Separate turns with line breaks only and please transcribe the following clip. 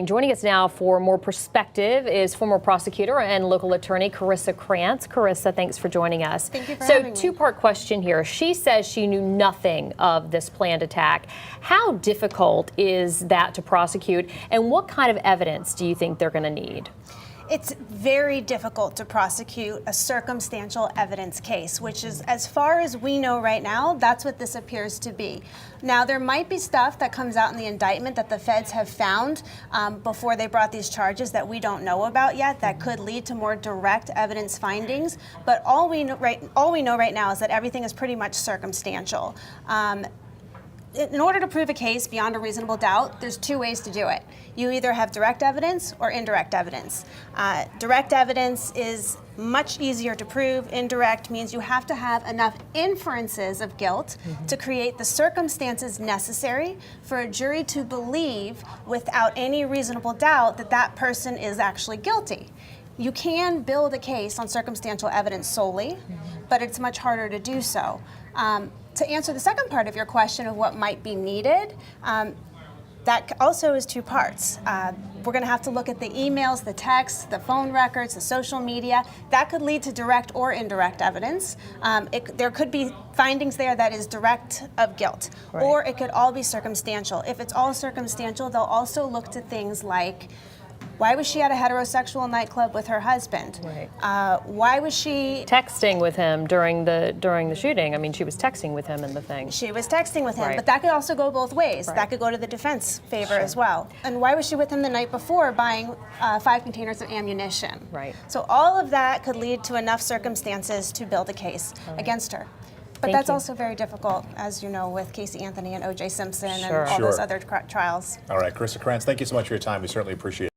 Joining us now for more perspective is former prosecutor and local attorney Carissa Kranz. Carissa, thanks for joining us.
Thank you for having me.
Two-part question here. She says she knew nothing of this planned attack. How difficult is that to prosecute, and what kind of evidence do you think they're going to need?
It's very difficult to prosecute a circumstantial evidence case, which is, as far as we know right now, that's what this appears to be. Now, there might be stuff that comes out in the indictment that the feds have found before they brought these charges that we don't know about yet that could lead to more direct evidence findings. But all we know right now is that everything is pretty much circumstantial. In order to prove a case beyond a reasonable doubt, there's two ways to do it. You either have direct evidence or indirect evidence. Direct evidence is much easier to prove. Indirect means you have to have enough inferences of guilt to create the circumstances necessary for a jury to believe without any reasonable doubt that that person is actually guilty. You can build a case on circumstantial evidence solely, but it's much harder to do so. To answer the second part of your question of what might be needed, that also is two parts. We're going to have to look at the emails, the texts, the phone records, the social media. That could lead to direct or indirect evidence. There could be findings there that is direct of guilt,
right.
Or it could all be circumstantial. If it's all circumstantial, they'll also look to things like, why was she at a heterosexual nightclub with her husband?
Right.
Why was she
texting with him during the shooting? I mean, she was texting with him in the thing.
She was texting with him,
right.
But that could also go both ways.
Right.
That could go to the defense favor as well. And why was she with him the night before buying 5 containers of ammunition?
Right.
So all of that could lead to enough circumstances to build a case against her. But that's also very difficult, as you know, with Casey Anthony and O.J. Simpson and all those other trials.
All right, Carissa Kranz, thank you so much for your time. We certainly appreciate it.